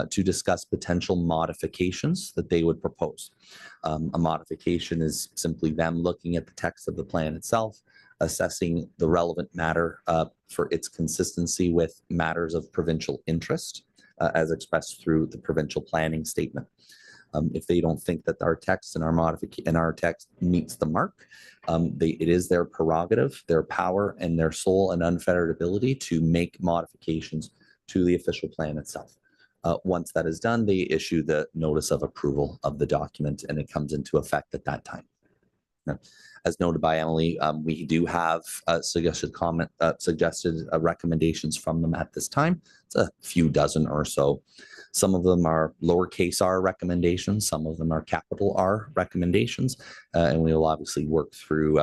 to discuss potential modifications that they would propose. A modification is simply them looking at the text of the plan itself, assessing the relevant matter for its consistency with matters of provincial interest, as expressed through the provincial planning statement. If they don't think that our text and our text meets the mark, it is their prerogative, their power, and their sole and unfettered ability to make modifications to the official plan itself. Once that is done, they issue the notice of approval of the document, and it comes into effect at that time. Now, as noted by Emily, we do have suggested recommendations from them at this time. It's a few dozen or so. Some of them are lowercase r recommendations. Some of them are capital R recommendations. And we will obviously work through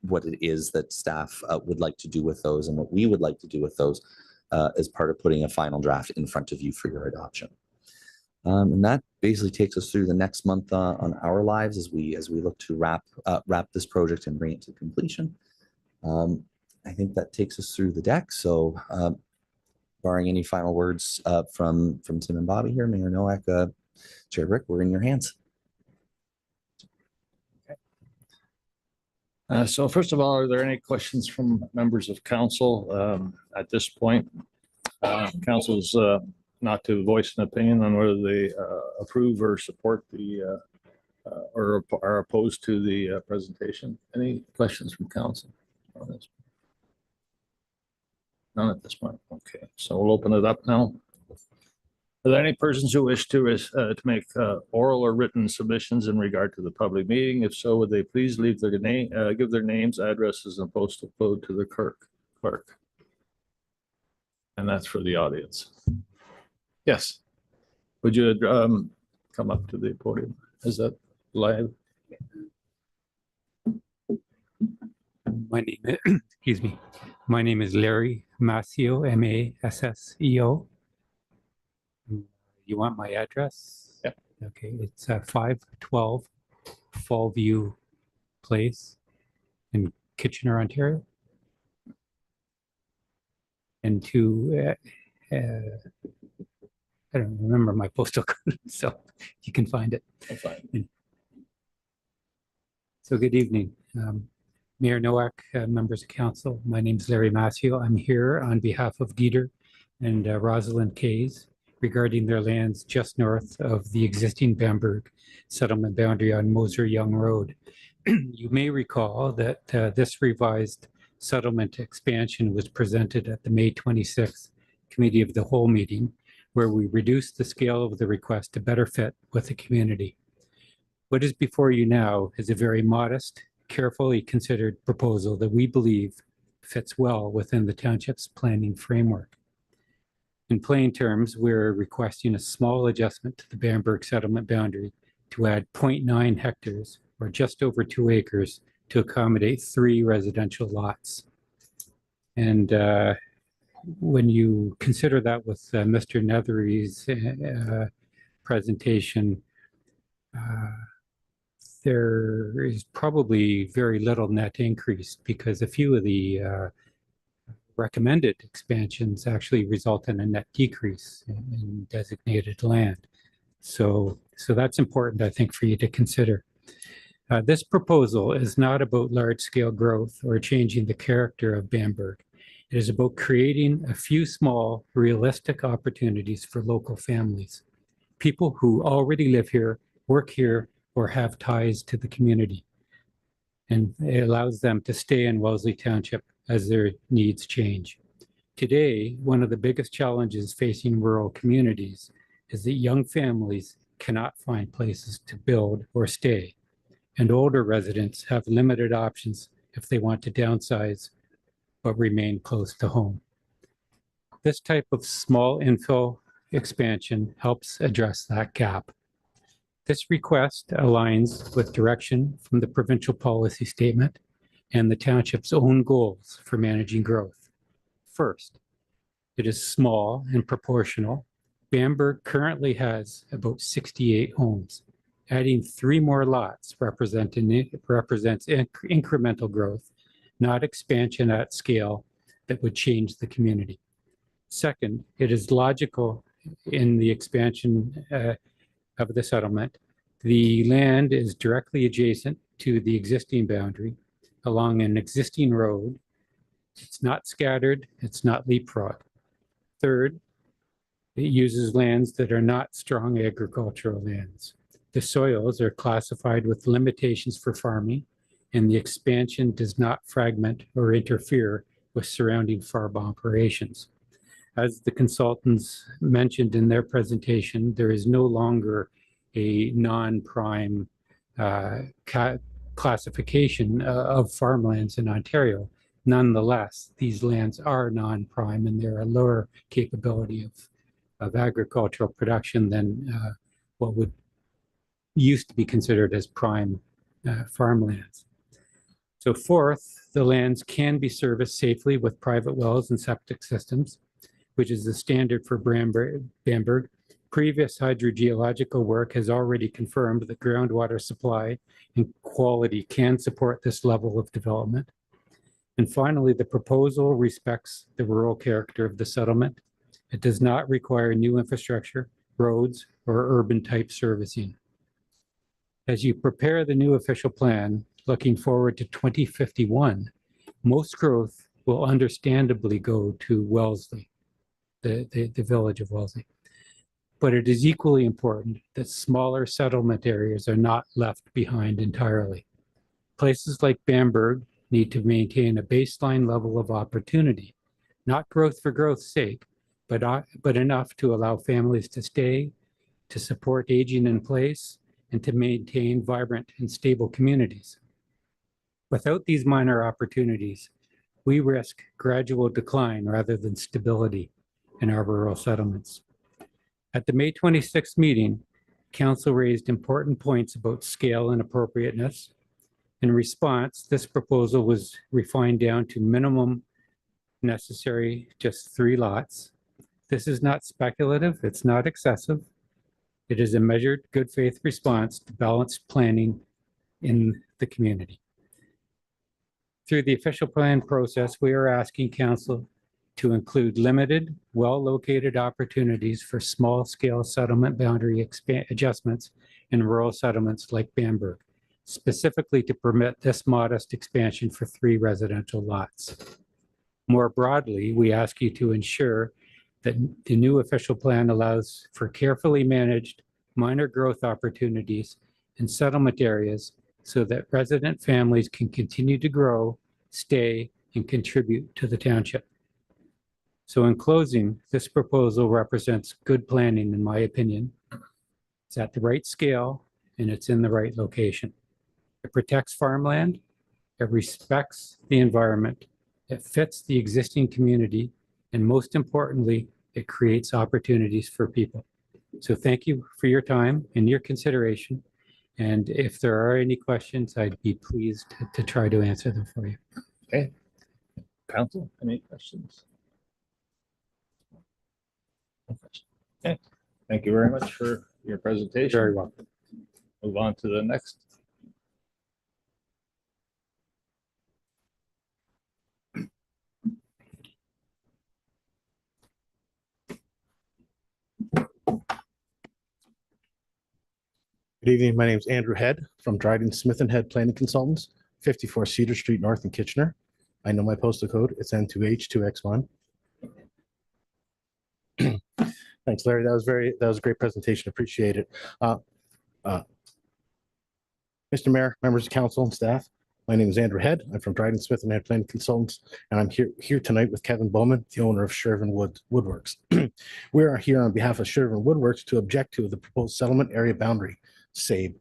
what it is that staff would like to do with those and what we would like to do with those as part of putting a final draft in front of you for your adoption. And that basically takes us through the next month on our lives as we look to wrap this project and bring it to completion. I think that takes us through the deck. So barring any final words from Tim and Bobby here, Mayor Nowak, Chair Rick, we're in your hands. So first of all, are there any questions from members of council at this point? Council's not to voice an opinion on whether they approve or support the or are opposed to the presentation. Any questions from council on this? None at this point. Okay, so we'll open it up now. Are there any persons who wish to make oral or written submissions in regard to the public meeting? If so, would they please leave their name, give their names, addresses, and postal code to the clerk. And that's for the audience. Yes. Would you come up to the podium? Is that live? My name is, excuse me. My name is Larry Massio, Masseo. You want my address? Yeah. Okay, it's 512 Fallview Place in Kitchener, Ontario. And I don't remember my postal code, so you can find it. Fine. So good evening. Mayor Nowak, members of council. My name is Larry Massio. I'm here on behalf of Dieter and Rosalind Kays regarding their lands just north of the existing Bamberg settlement boundary on Moser Young Road. You may recall that this revised settlement expansion was presented at the May 26th Committee of the Whole meeting, where we reduced the scale of the request to better fit with the community. What is before you now is a very modest, carefully considered proposal that we believe fits well within the township's planning framework. In plain terms, we're requesting a small adjustment to the Bamberg settlement boundary to add 0.9 hectares, or just over 2 acres, to accommodate 3 residential lots. And when you consider that with Mr. Nethery's presentation, there is probably very little net increase because a few of the recommended expansions actually result in a net decrease in designated land. So that's important, I think, for you to consider. This proposal is not about large-scale growth or changing the character of Bamberg. It is about creating a few small, realistic opportunities for local families, people who already live here, work here, or have ties to the community. And it allows them to stay in Wellesley Township as their needs change. Today, one of the biggest challenges facing rural communities is that young families cannot find places to build or stay, and older residents have limited options if they want to downsize but remain close to home. This type of small infill expansion helps address that gap. This request aligns with direction from the provincial policy statement and the township's own goals for managing growth. First, it is small and proportional. Bamberg currently has about 68 homes. Adding 3 more lots represents incremental growth, not expansion at scale that would change the community. Second, it is logical in the expansion of the settlement. The land is directly adjacent to the existing boundary along an existing road. It's not scattered, it's not leapfrog. Third, it uses lands that are not strong agricultural lands. The soils are classified with limitations for farming, and the expansion does not fragment or interfere with surrounding farm operations. As the consultants mentioned in their presentation, there is no longer a non-prime classification of farmlands in Ontario. Nonetheless, these lands are non-prime and they're a lower capability of agricultural production than what would used to be considered as prime farmlands. So fourth, the lands can be serviced safely with private wells and septic systems, which is the standard for Bamberg. Previous hydrogeological work has already confirmed that groundwater supply and quality can support this level of development. And finally, the proposal respects the rural character of the settlement. It does not require new infrastructure, roads, or urban type servicing. As you prepare the new official plan, looking forward to 2051, most growth will understandably go to Wellesley. the village of Wellesley. But it is equally important that smaller settlement areas are not left behind entirely. Places like Bamberg need to maintain a baseline level of opportunity, not growth for growth's sake, but enough to allow families to stay, to support aging in place, and to maintain vibrant and stable communities. Without these minor opportunities, we risk gradual decline rather than stability in our rural settlements. At the May 26th meeting, Council raised important points about scale and appropriateness. In response, this proposal was refined down to minimum necessary, just 3 lots. This is not speculative, it's not excessive. It is a measured, good faith response to balanced planning in the community. Through the official plan process, we are asking Council to include limited, well-located opportunities for small-scale settlement boundary adjustments in rural settlements like Bamberg, specifically to permit this modest expansion for 3 residential lots. More broadly, we ask you to ensure that the new official plan allows for carefully managed minor growth opportunities in settlement areas so that resident families can continue to grow, stay, and contribute to the township. So in closing, this proposal represents good planning, in my opinion. It's at the right scale and it's in the right location. It protects farmland, it respects the environment, it fits the existing community, and most importantly, it creates opportunities for people. So thank you for your time and your consideration. And if there are any questions, I'd be pleased to try to answer them for you. Okay. Council, any questions? Okay, thank you very much for your presentation. Very welcome. Move on to the next. Good evening. My name is Andrew Head from Dryden Smith and Head Planning Consultants, 54 Cedar Street North in Kitchener. I know my postal code. It's N2H2X1. Thanks, Larry. That was a great presentation. Appreciate it. Mr. Mayor, members of council and staff, my name is Andrew Head. I'm from Dryden Smith and Head Planning Consultants, and I'm here tonight with Kevin Bowman, the owner of Shervin Woodworks. We are here on behalf of Shervin Woodworks to object to the proposed settlement area boundary SABE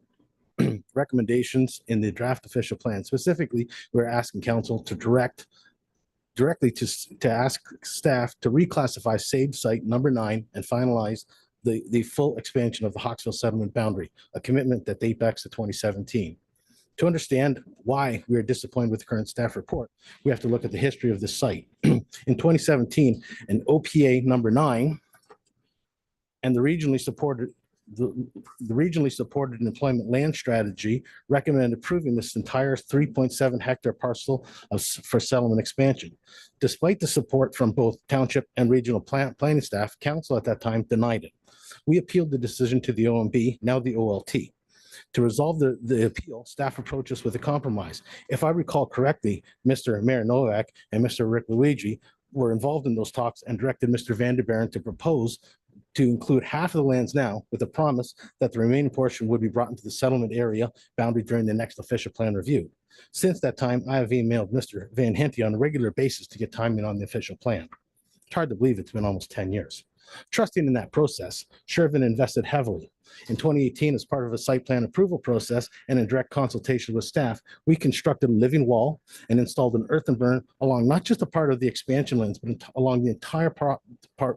recommendations in the draft official plan. Specifically, we're asking council to directly to ask staff to reclassify SABE site number 9 and finalize the full expansion of the Hawksville settlement boundary, a commitment that dates back to 2017. To understand why we are disappointed with the current staff report, we have to look at the history of this site. In 2017, an OPA number 9 and the regionally supported employment land strategy recommended approving this entire 3.7 hectare parcel for settlement expansion. Despite the support from both township and regional planning staff, council at that time denied it. We appealed the decision to the OMB, now the OLT. To resolve the appeal, staff approached us with a compromise. If I recall correctly, Mr. Mayor Novak and Mr. Rick Luigi were involved in those talks and directed Mr. Van der Baren to propose to include half of the lands now with a promise that the remaining portion would be brought into the settlement area boundary during the next official plan review. Since that time, I have emailed Mr. Van Henty on a regular basis to get timing on the official plan. It's hard to believe it's been almost 10 years. Trusting in that process, Shervin invested heavily. In 2018, as part of a site plan approval process and in direct consultation with staff, we constructed a living wall and installed an earthen burn along not just a part of the expansion lands, but along the entire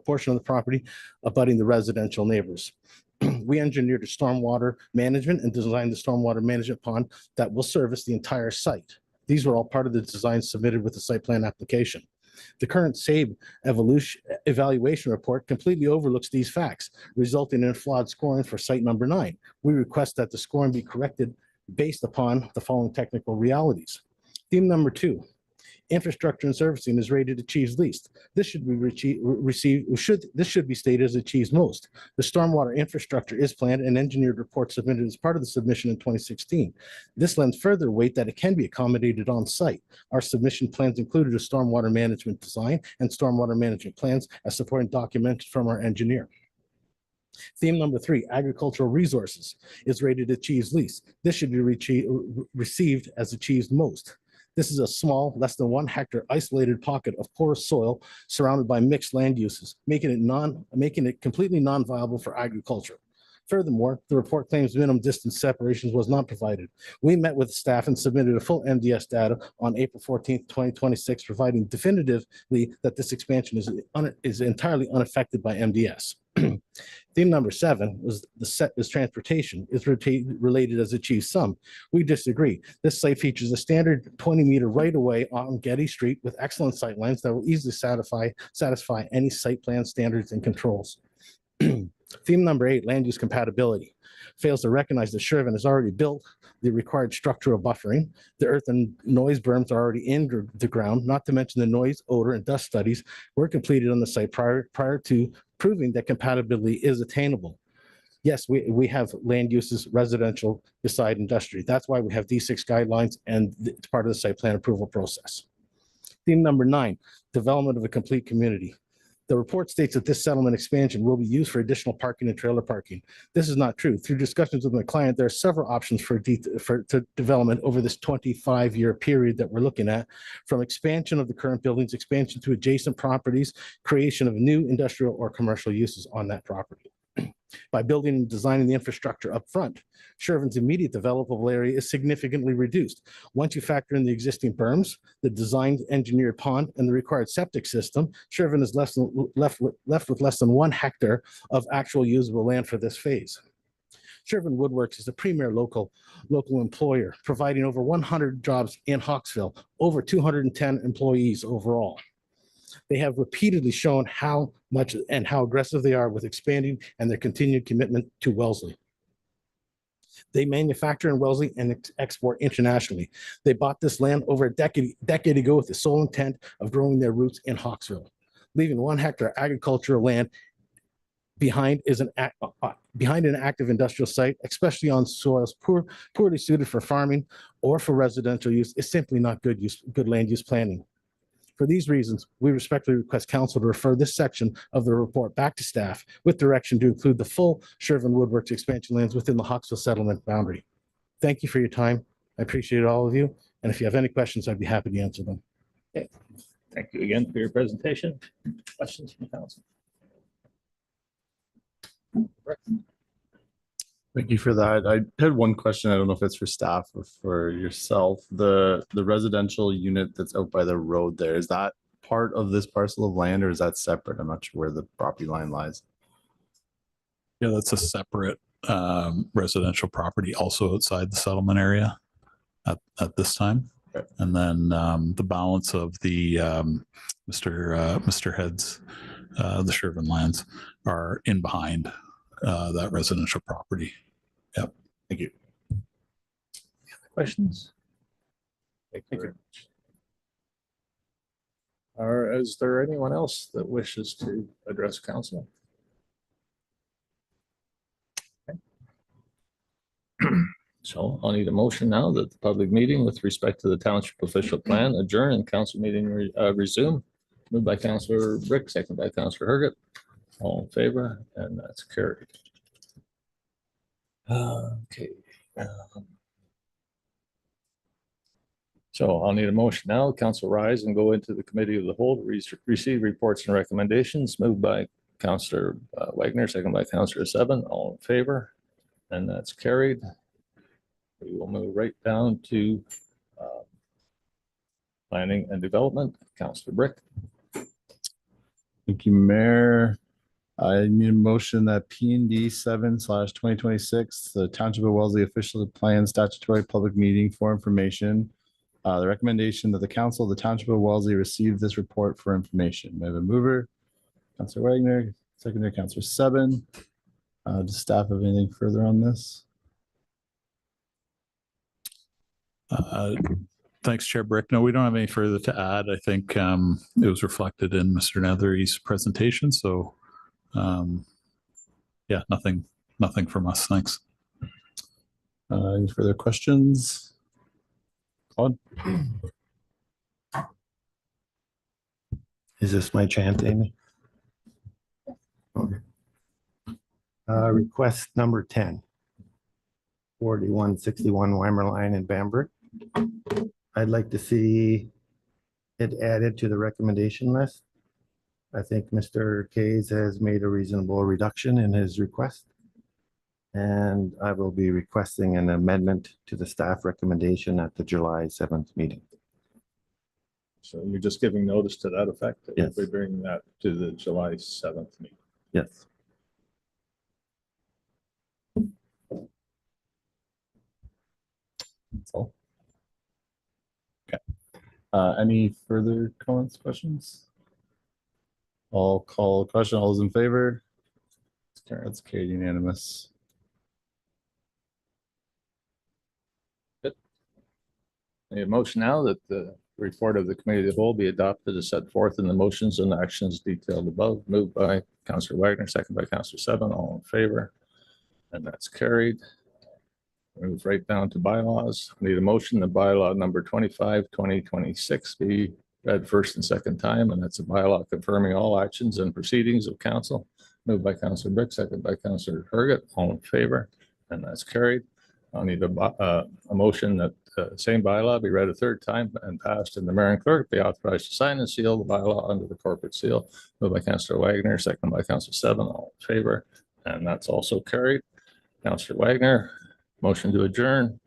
portion of the property abutting the residential neighbors. We engineered a stormwater management and designed the stormwater management pond that will service the entire site. These were all part of the design submitted with the site plan application. The current SABE evaluation report completely overlooks these facts, resulting in flawed scoring for site number 9. We request that the scoring be corrected based upon the following technical realities. Theme number 2, Infrastructure and servicing is rated achieves least. This should be this should be stated as achieves most. The stormwater infrastructure is planned and engineered report submitted as part of the submission in 2016. This lends further weight that it can be accommodated on site. Our submission plans included a stormwater management design and stormwater management plans as supporting documents from our engineer. Theme number 3, agricultural resources, is rated achieves least. This should be received as achieves most. This is a small, less than 1 hectare isolated pocket of porous soil surrounded by mixed land uses, making it completely non-viable for agriculture. Furthermore, the report claims minimum distance separations was not provided. We met with staff and submitted a full MDS data on April 14th, 2026, providing definitively that this expansion is entirely unaffected by MDS. Theme number 7 was transportation is related as achieved some. We disagree. This site features a standard 20-meter right-of-way on Getty Street with excellent sight lines that will easily satisfy any site plan standards and controls. Theme number 8, land use compatibility, fails to recognize that Shervin has already built the required structural buffering. The earth and noise berms are already in the ground, not to mention the noise, odor, and dust studies were completed on the site prior to proving that compatibility is attainable. Yes, we have land uses residential beside industry. That's why we have D6 guidelines and it's part of the site plan approval process. Theme number 9, development of a complete community. The report states that this settlement expansion will be used for additional parking and trailer parking. This is not true. Through discussions with my client, there are several options for development over this 25-year period that we're looking at, from expansion of the current buildings, expansion to adjacent properties, creation of new industrial or commercial uses on that property. By building and designing the infrastructure up front, Shervin's immediate developable area is significantly reduced. Once you factor in the existing berms, the designed engineered pond, and the required septic system, Shervin is left with less than 1 hectare of actual usable land for this phase. Shervin Woodworks is the premier local employer, providing over 100 jobs in Hawksville, over 210 employees overall. They have repeatedly shown how much and how aggressive they are with expanding and their continued commitment to Wellesley. They manufacture in Wellesley and export internationally. They bought this land over a decade ago with the sole intent of growing their roots in Hawksville. Leaving 1 hectare agricultural land behind an active industrial site, especially on soils poorly suited for farming or for residential use, is simply not good land use planning. For these reasons, we respectfully request council to refer this section of the report back to staff with direction to include the full Shervin Woodworks expansion lands within the Hawksville settlement boundary. Thank you for your time. I appreciate all of you. And if you have any questions, I'd be happy to answer them. Okay. Thank you again for your presentation. Questions from council? Thank you for that. I had one question. I don't know if it's for staff or for yourself. The residential unit that's out by the road there, is that part of this parcel of land or is that separate? I'm not sure where the property line lies. Yeah, that's a separate residential property also outside the settlement area at this time. Okay. And then the balance of the Mr. Head's, the Shervin lands are in behind that residential property. Yep. Thank you. Questions? Thank you very much. Or is there anyone else that wishes to address council? Okay. So I'll need a motion now that the public meeting with respect to the township official plan adjourn and council meeting resume. Moved by Councillor Brick, second by Councillor Herget. All in favor, and that's carried. Okay. So I'll need a motion now. Council rise and go into the committee of the whole to receive reports and recommendations. Moved by Councillor Wagner, second by Councillor Seven. All in favor, and that's carried. We will move right down to planning and development. Councillor Brick. Thank you, Mayor. I need a motion that P&D 7/2026, the Township of Wellesley official plan statutory public meeting for information. The recommendation that the council of the Township of Wellesley receive this report for information. May I have a mover? Councillor Wagner, secondary Councillor Seven. Does staff have anything further on this? Thanks, Chair Brick. No, we don't have any further to add. I think it was reflected in Mr. Nethery's presentation. So yeah, nothing from us. Thanks. Any further questions? Claude? Is this my chant, Amy? Okay. Request number 10. 4161 Weimer Line in Bamberg. I'd like to see it added to the recommendation list. I think Mr. Kays has made a reasonable reduction in his request. And I will be requesting an amendment to the staff recommendation at the July 7th meeting. So you're just giving notice to that effect? That Yes. We're bringing that to the July 7th meeting. Yes. That's all. Okay. Any further comments, questions? I'll call a question. All those in favor? That's carried unanimous. A motion now that the report of the committee of the whole be adopted as set forth in the motions and actions detailed above. Moved by Councillor Wagner, second by Councillor Seven, all in favor. And that's carried. Move right down to bylaws. I need a motion that bylaw number 25, 2026 be read first and second time, and that's a bylaw confirming all actions and proceedings of council. Moved by Councillor Brick, second by Councillor Herget, all in favor, and that's carried. I'll need a motion that same bylaw be read a third time and passed, and the mayor and clerk be authorized to sign and seal the bylaw under the corporate seal. Moved by Councillor Wagner, second by Councillor Seven, all in favor, and that's also carried. Councillor Wagner, motion to adjourn.